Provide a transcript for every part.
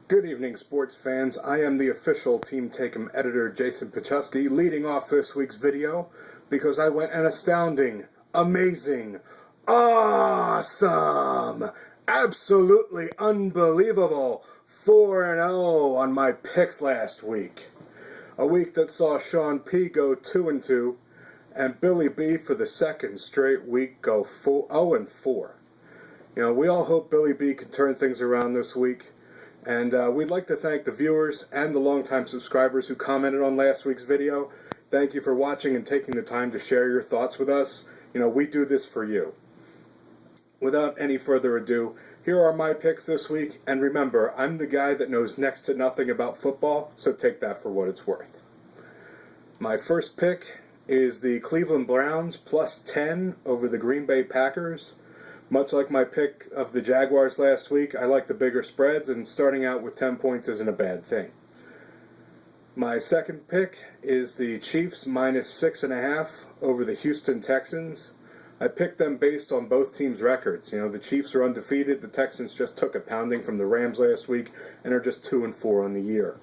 Good evening, sports fans. I am the official Team Take'em editor, Jason Pichcuskie, leading off this week's video because I went an astounding, amazing, awesome, absolutely unbelievable 4-0 on my picks last week. A week that saw Sean P go 2-2 and Billy B for the second straight week go 0-4. You know, we all hope Billy B can turn things around this week. And we'd like to thank the viewers and the longtime subscribers who commented on last week's video. Thank you for watching and taking the time to share your thoughts with us. You know, we do this for you. Without any further ado, here are my picks this week. And remember, I'm the guy that knows next to nothing about football, so take that for what it's worth. My first pick is the Cleveland Browns plus 10 over the Green Bay Packers. Much like my pick of the Jaguars last week, I like the bigger spreads, and starting out with 10 points isn't a bad thing. My second pick is the Chiefs minus 6.5 over the Houston Texans. I picked them based on both teams' records. You know, the Chiefs are undefeated. The Texans just took a pounding from the Rams last week and are just 2-4 on the year.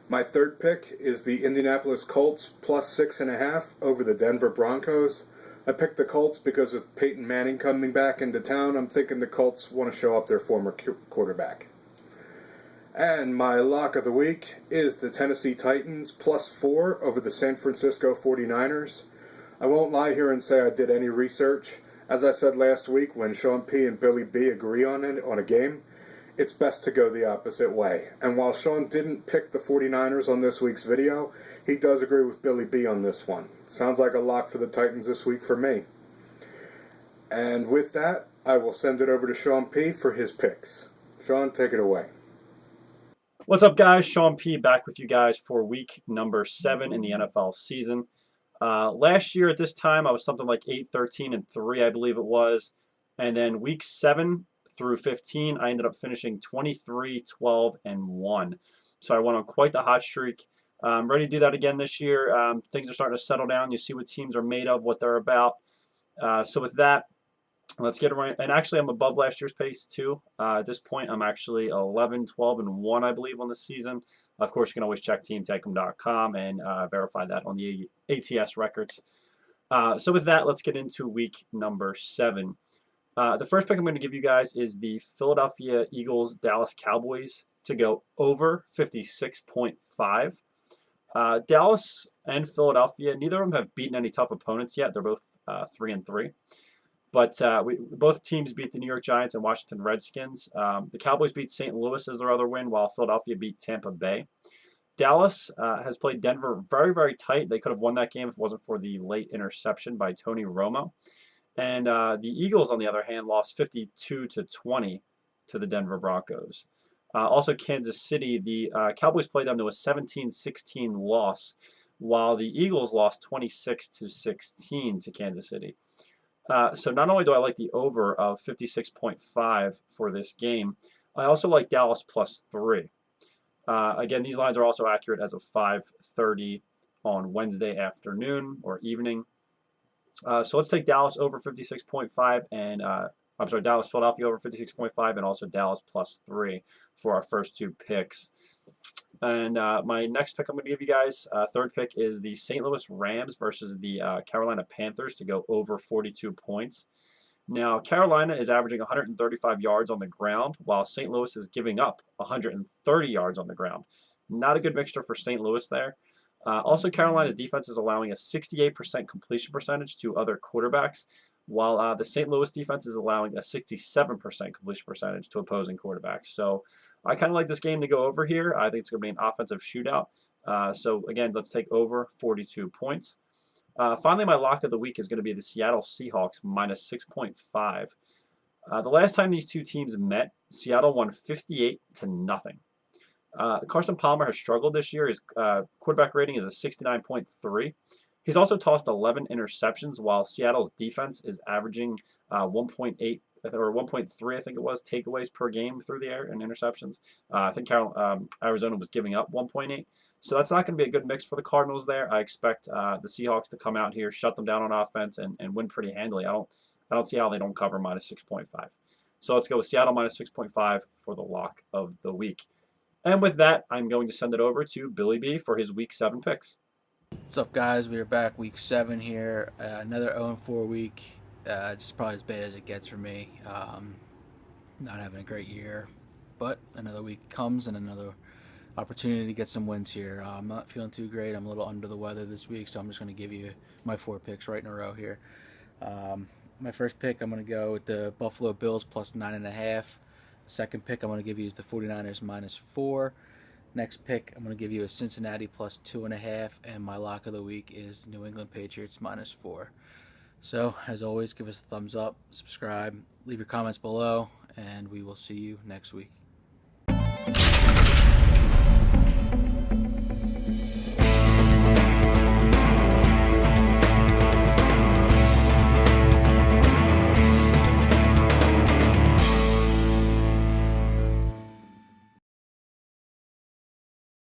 My third pick is the Indianapolis Colts plus 6.5 over the Denver Broncos. I picked the Colts because with Peyton Manning coming back into town, I'm thinking the Colts want to show up their former quarterback. And my lock of the week is the Tennessee Titans plus 4 over the San Francisco 49ers. I won't lie here and say I did any research. As I said last week, when Sean P and Billy B agree on a game, it's best to go the opposite way. And while Sean didn't pick the 49ers on this week's video, he does agree with Billy B on this one. Sounds like a lock for the Titans this week for me. And with that, I will send it over to Sean P for his picks. Sean, take it away. What's up, guys? Sean P back with you guys for week number 7 in the NFL season. Last year at this time, I was something like 8-13-3, I believe it was. And then week 7 through 15, I ended up finishing 23-12-1. So I went on quite the hot streak. I'm ready to do that again this year. Things are starting to settle down. You see what teams are made of, what they're about. So with that, let's get around. And actually, I'm above last year's pace too. At this point, I'm actually 11-12-1, I believe, on the season. Of course, you can always check teamtakeem.com and verify that on the ATS records. So with that, let's get into week number 7. The first pick I'm going to give you guys is the Philadelphia Eagles Dallas Cowboys to go over 56.5. Dallas and Philadelphia, neither of them have beaten any tough opponents yet. They're both 3-3. But both teams beat the New York Giants and Washington Redskins. The Cowboys beat St. Louis as their other win, while Philadelphia beat Tampa Bay. Dallas has played Denver very, very tight. They could have won that game if it wasn't for the late interception by Tony Romo. And the Eagles, on the other hand, lost 52-20 to the Denver Broncos. Also, Kansas City, the Cowboys played them to a 17-16 loss, while the Eagles lost 26-16 to Kansas City. So not only do I like the over of 56.5 for this game, I also like Dallas plus 3. Again, these lines are also accurate as of 5:30 on Wednesday afternoon or evening. So let's take Dallas over 56.5 and Dallas Philadelphia over 56.5 and also Dallas plus 3 for our first two picks. And my next pick I'm going to give you guys, third pick, is the St. Louis Rams versus the Carolina Panthers to go over 42 points. Now, Carolina is averaging 135 yards on the ground, while St. Louis is giving up 130 yards on the ground. Not a good mixture for St. Louis there. Also, Carolina's defense is allowing a 68% completion percentage to other quarterbacks, while the St. Louis defense is allowing a 67% completion percentage to opposing quarterbacks. So I kind of like this game to go over here. I think it's going to be an offensive shootout. So again, let's take over 42 points. Finally, my lock of the week is going to be the Seattle Seahawks minus 6.5. The last time these two teams met, Seattle won 58-0. Carson Palmer has struggled this year. His quarterback rating is a 69.3. He's also tossed 11 interceptions, while Seattle's defense is averaging 1.8 or 1.3, I think it was, takeaways per game through the air and interceptions. I think Arizona was giving up 1.8. So that's not going to be a good mix for the Cardinals there. I expect the Seahawks to come out here, shut them down on offense, and win pretty handily. I don't see how they don't cover minus 6.5. So let's go with Seattle minus 6.5 for the lock of the week. And with that, I'm going to send it over to Billy B for his Week 7 picks. What's up, guys? We are back Week 7 here. Another 0-4 week. Just probably as bad as it gets for me. Not having a great year. But another week comes and another opportunity to get some wins here. I'm not feeling too great. I'm a little under the weather this week, so I'm just going to give you my 4 picks right in a row here. My first pick, I'm going to go with the Buffalo Bills plus 9.5. Second pick I'm going to give you is the 49ers minus 4. Next pick, I'm going to give you a Cincinnati plus 2.5, and my lock of the week is New England Patriots minus 4. So, as always, give us a thumbs up, subscribe, leave your comments below, and we will see you next week.